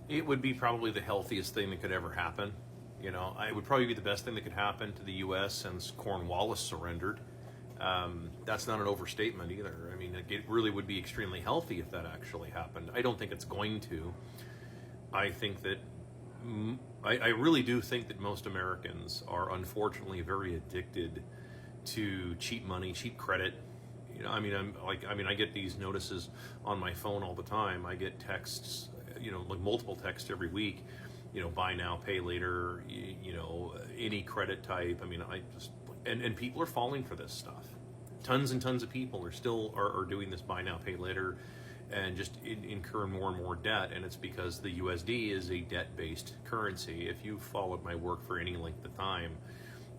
It would be probably the healthiest thing that could ever happen. You know, it would probably be the best thing that could happen to the U.S. since Cornwallis surrendered. That's not an overstatement either. I mean, it really would be extremely healthy if that actually happened. I don't think it's going to. I think that, I really do think that most Americans are unfortunately very addicted to cheap money, cheap credit. You know, I mean, I get these notices on my phone all the time. I get texts, you know, like multiple texts every week. You know, buy now, pay later. You know, any credit type. I mean, and people are falling for this stuff. Tons and tons of people are still are doing this buy now, pay later, and just incur more and more debt. And it's because the USD is a debt-based currency. If you followed my work for any length of time,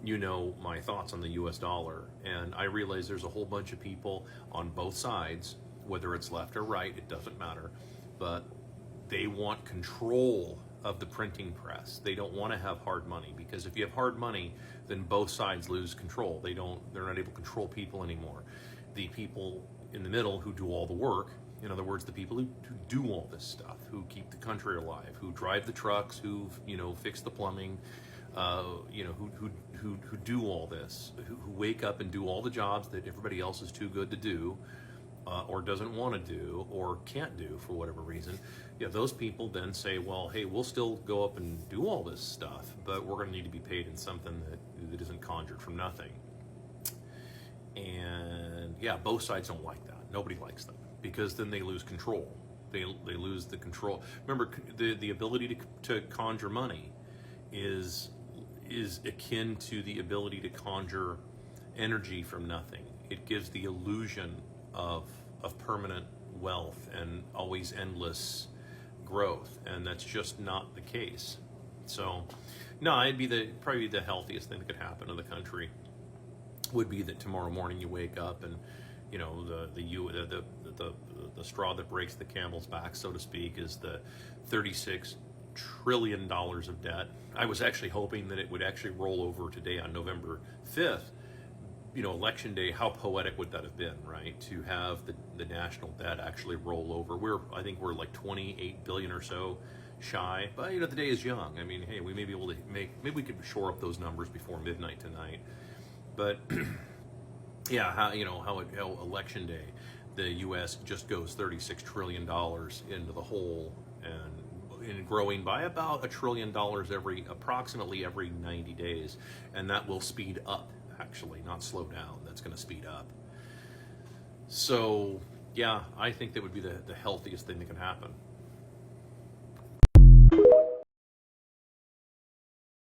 you know my thoughts on the US dollar. And I realize there's a whole bunch of people on both sides, whether it's left or right, it doesn't matter, but they want control of the printing press. They don't want to have hard money, because if you have hard money, then both sides lose control. They're not able to control people anymore. The people in the middle who do all the work, in other words, the people who do all this stuff, who keep the country alive, who drive the trucks, who, you know, fix the plumbing, you know, who do all this, who wake up and do all the jobs that everybody else is too good to do, or doesn't want to do, or can't do for whatever reason. Yeah, those people then say, well, hey, we'll still go up and do all this stuff, but we're going to need to be paid in something that isn't conjured from nothing. And yeah, both sides don't like that. Nobody likes them, because then they lose control. They lose the control. Remember, the ability to conjure money is akin to the ability to conjure energy from nothing. It gives the illusion of permanent wealth and always endless growth, and that's just not the case. So, no, it'd be probably the healthiest thing that could happen to the country would be that tomorrow morning you wake up and, you know, the straw that breaks the camel's back, so to speak, is the $36 trillion of debt. I was actually hoping that it would actually roll over today on November 5th. You know, election day, how poetic would that have been, right? To have the national debt actually roll over. I think we're like 28 billion or so shy, but you know, the day is young. I mean, hey, we may be able to maybe we could shore up those numbers before midnight tonight. But yeah, how election day, the U.S. just goes $36 trillion into the hole, and growing by about $1 trillion approximately every 90 days, and that will speed up. Actually, not slow down. That's going to speed up. So, yeah, I think that would be the healthiest thing that can happen.